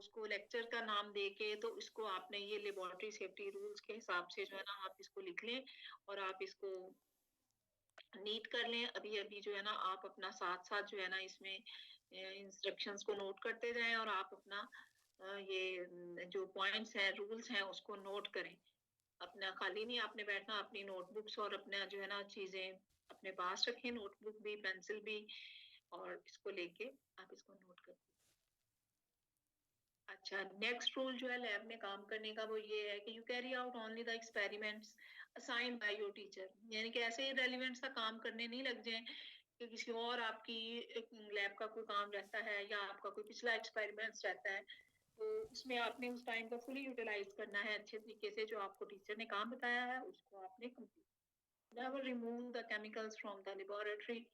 उसको लेक्चर का नाम देके, तो इसको आपने ये लेबोरेटरी सेफ्टी रूल्स के हिसाब से जो है ना आप इसको लिख लें और आप इसको नीट कर लें। अभी अभी जो है ना आप अपना साथ साथ जो है ना इसमें इंस्ट्रक्शंस को नोट करते जाएं और आप अपना ये जो पॉइंट्स हैं, रूल्स हैं, उसको नोट करें। अपना खाली नहीं आपने बैठना, अपनी नोटबुक्स और अपना जो है ना चीजें अपने पास रखें, नोटबुक भी, पेंसिल भी, और इसको लेके आप इसको नोट कर। अच्छा, नेक्स्ट रूल जो है लैब में काम करने का वो ये है कि you carry out only the experiments assigned by your teacher. यानी कि ऐसे ही रेलिवेंट सा काम करने नहीं लग जाए कि किसी और आपकी लैब का कोई काम रहता है या आपका कोई पिछला एक्सपेरिमेंट्स रहता है, तो उसमें आपने उस टाइम का फुली यूटिलाइज करना है अच्छे तरीके से। जो आपको टीचर ने काम बताया है उसको आपने complete. Never remove the chemicals from the laboratory.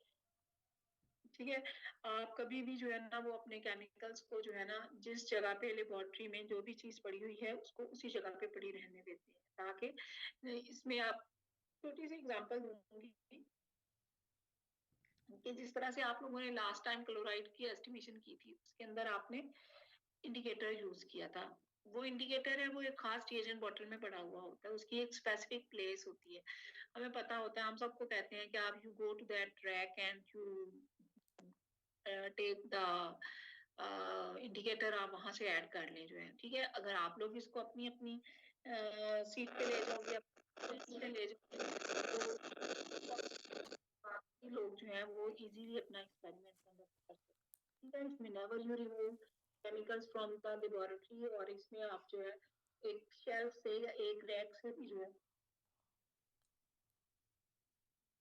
ठीक है, आप कभी भी जो है ना वो अपने केमिकल्स को जो है ना जिस जगह पे लेबोरेटरी में जो भी चीज पड़ी हुई है उसको उसी जगह पे पड़ी रहने देते हैं, ताकि इसमें आप छोटी सी एग्जांपल दूंगी कि जिस तरह से आप लोगों ने लास्ट टाइम क्लोराइड की एस्टिमेशन की थी, उसके अंदर आपने इंडिकेटर यूज किया था। वो इंडिकेटर है वो एक खास रिएजेंट बॉटल में पड़ा हुआ होता है, उसकी एक स्पेसिफिक प्लेस होती है। हमें पता होता है, हम सबको कहते हैं कि आप you go to that track and you take the indicator, आप वहां से ऐड कर लें जो है। ठीक है, अगर आप लोग इसको अपनी अपनी सीट पे ले जाओगे, अपने ले जाओगे, तो बाकी लोग जो है वो इजीली अपना एक्सपेरिमेंट कंडक्ट कर सकते हैं। ठीक है, इसमें never you remove chemicals from the laboratory, और इसमें आप जो है एक शेल्फ से या एक रैक से भी जो है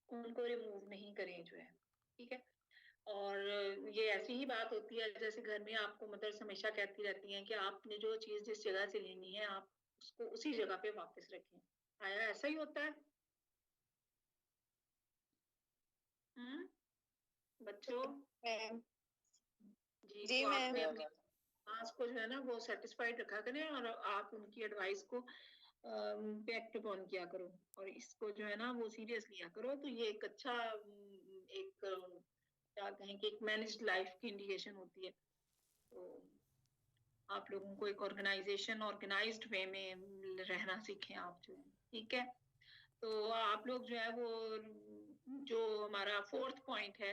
उनको रिमूव नहीं करें जो है। ठीक है, और ये ऐसी ही बात होती है जैसे घर में आपको मदर्स हमेशा कहती रहती हैं कि आपने जो चीज जिस जगह से लेनी है आप उसको उसी जगह पे वापस रखें। आया ऐसा ही होता है। हम्म, बच्चों। मैम। जी, जी तो मैम। आपने अपनी क्लास को जो है ना वो सेटिस्फाइड रखा करें और आप उनकी एडवाइस को पे एक्टिव ऑन किया करो, और इसको जो है ना वो सीरियस लिया करो। तो ये एक अच्छा एक क्या कहें कि एक मैनेज्ड लाइफ की इंडिकेशन होती है। तो आप लोगों को एक ऑर्गेनाइजेशन ऑर्गेनाइज्ड वे में रहना सीखें आप जो है। ठीक है, तो आप लोग जो है वो जो हमारा फोर्थ पॉइंट है,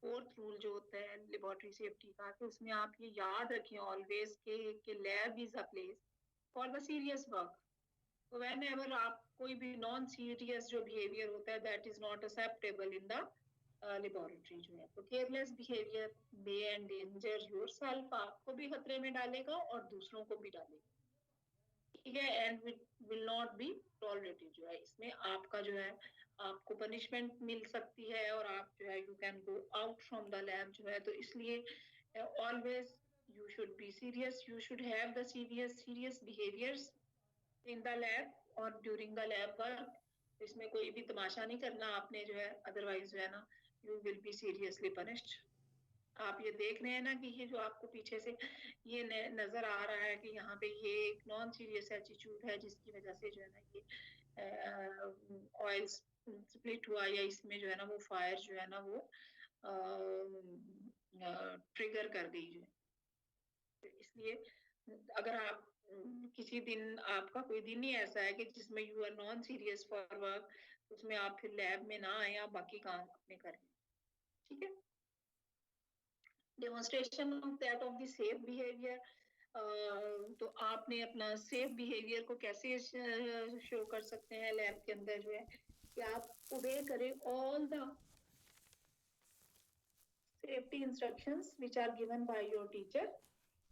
फोर्थ रूल जो होता है लेबोरेटरी सेफ्टी का, कि उसमें आप ये याद रखें ऑलवेज के lab is a place for the serious work. तो वेन एवर आप कोई भी नॉन सीरियस जो बिहेवियर होता है that is not acceptable in the laboratory जो है। तो केयरलेस बिहेवियर मे एंडेंजर योरसेल्फ, आपको भी खतरे में डालेगा और दूसरों को भी डालेगा। ठीक है, and will not be tolerated जो है। इसमें आपका जो है आपको पनिशमेंट मिल सकती है और आप जो है you can go out from the lab जो है। तो इसलिए always you should be serious, you should have the serious behaviours in the lab और ड्यूरिंग द लैब वर्क। इसमें कोई भी तमाशा नहीं करना आपने जो है, अदरवाइज जो है ना you will be seriously punished. आप ये देख रहे हैं ना कि ये जो आपको पीछे से ये नजर आ रहा है कि यहाँ पे ये एक नॉन सीरियस एटीट्यूड है जिसकी वजह से जो है ना ये ऑयल स्प्लिट हुआ, या इसमें जो है ना वो फायर जो है ना वो ट्रिगर कर गई जो है। तो इसलिए अगर आप किसी दिन आपका कोई दिन ही ऐसा है कि जिसमें you are non serious for work, उसमें आप फिर लैब में ना आए, आप बाकी काम अपने करें। ठीक है, demonstration of that of the safe behaviour. तो आपने अपना सेफ बिहेवियर को कैसे शो कर सकते हैं लैब के अंदर जो है कि आप ओबे करें all the safety instructions which are given by your teacher.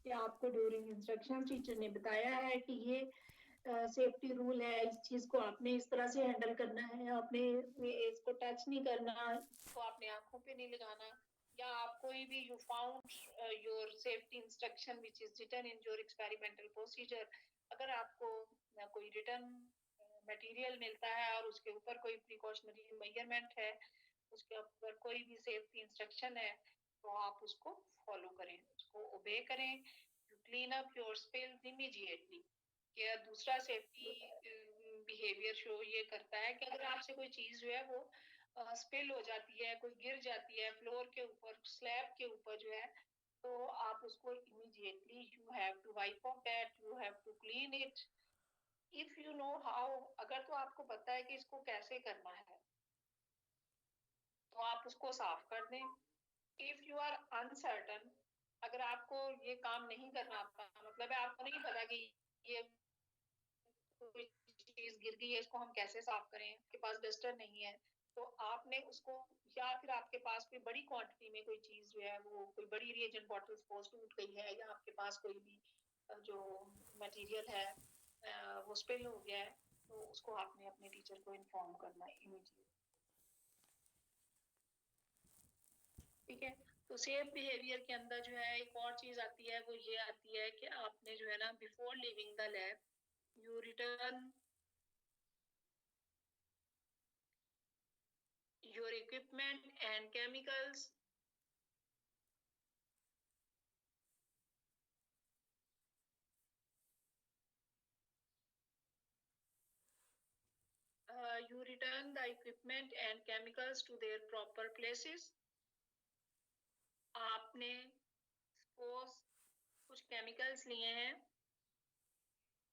कि आपको ड्यूरिंग इंस्ट्रक्शन टीचर ने बताया है कि ये सेफ्टी रूल है, इस चीज को आपने इस तरह से हैंडल करना है, आपने इसको टच नहीं करना, इसको आपने आंखों पे नहीं लगाना, या आप कोई भी you found your safety instruction which is written in your experimental procedure. अगर आपको कोई रिटर्न मटेरियल मिलता है और उसके ऊपर कोई प्रिकॉशनरी मेजरमेंट है, उसके ऊपर कोई भी सेफ्टी इंस्ट्रक्शन है, तो आप उसको फॉलो करें, उसको ओबे करें। You clean up your spills immediately. कि दूसरा सेफ्टी बिहेवियर शो ये करता है कि अगर आपसे कोई चीज जो है वो स्पिल हो जाती है, कोई गिर जाती है फ्लोर के ऊपर, स्लैब के ऊपर जो है, तो आप उसको immediately you have have to wipe off that, you have to clean it. If you know how, अगर तो आपको पता है कि इसको कैसे करना है तो आप उसको साफ कर दें. If you are uncertain, अगर आपको ये काम नहीं करना आता, मतलब है आपको नहीं पता कि ये कोई चीज गिर गई है, इसको हम कैसे साफ करें, आपके पास डस्टर नहीं है, तो आपने उसको, या फिर आपके पास कोई बड़ी क्वांटिटी में कोई चीज जो है, वो कोई बड़ी रिएजेंट बॉटल सपोज टूट गई है, या आपके पास कोई भी जो मटेरियल है वो स्पिल हो गया है, तो उसको आपने अपने टीचर को इन्फॉर्म करना है इमीडिएटली. ठीक है. तो सेफ बिहेवियर के अंदर जो है एक और चीज आती है, वो ये आती है कि आपने जो है ना, before leaving the lab you return your equipment and chemicals you return the equipment and chemicals to their proper places. आपने सपोज कुछ केमिकल्स लिए हैं,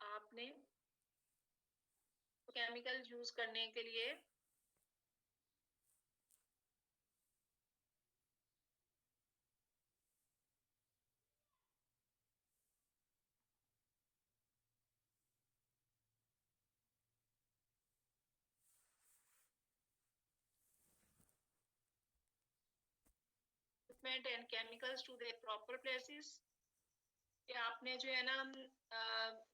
आपने केमिकल्स यूज करने के लिए equipment and chemicals to their proper places. कि आपने जो है ना,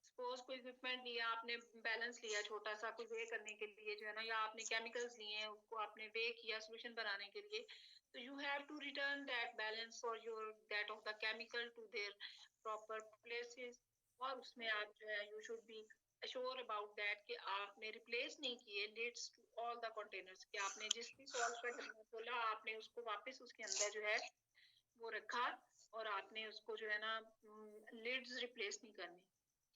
सपोज कोई इक्विपमेंट लिया, आपने बैलेंस लिया छोटा सा कोई वे करने के लिए जो है ना, या आपने केमिकल्स लिए हैं, उसको आपने वे किया सोल्यूशन बनाने के लिए, तो you have to return that balance और your that of the chemical to their proper places. और उसमें आप जो है you should be assure about that कि आपने रिप्लेस नहीं किए lids to all the containers, कि आपने जिस भी सॉल्ट का ढक्कन खोला आपने उसको वापस उसके अंदर जो है वो रखा, और आपने उसको जो है ना लिड्स रिप्लेस नहीं करनी.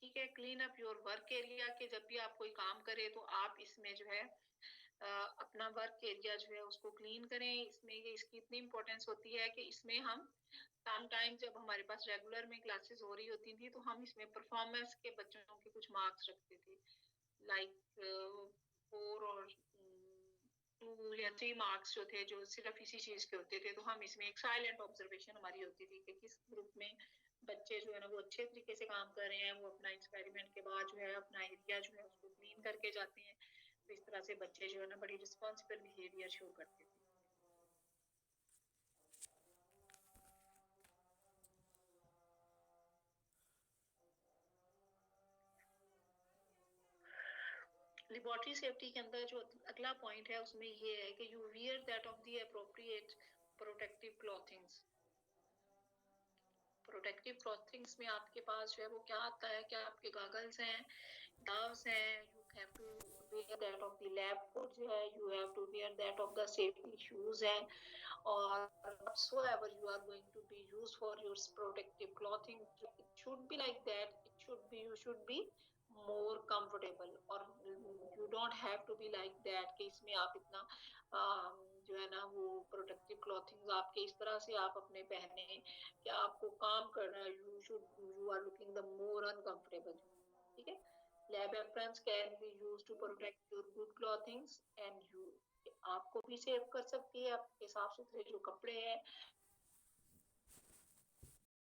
ठीक है. Clean up your work area, के जब भी आप कोई काम करें तो आप इसमें जो है अपना वर्क एरिया जो है उसको क्लीन करें. इसमें ये इसकी इतनी इम्पोर्टेंस होती है कि इसमें हम टाइम जब हमारे पास रेगुलर में क्लासेस हो रही होती थी तो हम इसमें परफॉर्मेंस के बच्चों के कुछ मार्क्स रखते थे, लाइक 4 और 2 या 3 मार्क्स जो थे, जो सिर्फ इसी चीज के होते थे. तो हम इसमें एक साइलेंट ऑब्जर्वेशन हमारी होती थी कि किस ग्रुप में बच्चे जो है ना वो अच्छे तरीके से काम कर रहे हैं, वो अपना एक्सपेरिमेंट के बाद जो है अपना एरिया जो है उसको क्लीन करके जाते हैं. तो इस तरह से बच्चे जो है ना बड़ी रिस्पॉन्सिबल बिहेवियर शो करते थे. लेबोरेटरी सेफ्टी के अंदर जो अगला पॉइंट है उसमें ये है कि you wear that of the appropriate protective clothings. Protective clothings में आपके पास जो है वो क्या आता है कि आपके गॉगल्स हैं, gloves हैं, you have to wear that of the lab coat जो है, you have to wear that of the safety shoes हैं, और whatsoever you are going to be used for your protective clothing, it should be like that. It should be, you should be more comfortable, और you don't have to be like that कि इसमें आप इतना जो है ना वो protective clothing आपके इस तरह से आप अपने पहने कि आपको काम करना है, you are looking the more uncomfortable. ठीक है. Lab aprons can be used to protect your good clothings and you, आपको भी सेव कर सकती है, आपके साफ सुथरे जो कपड़े हैं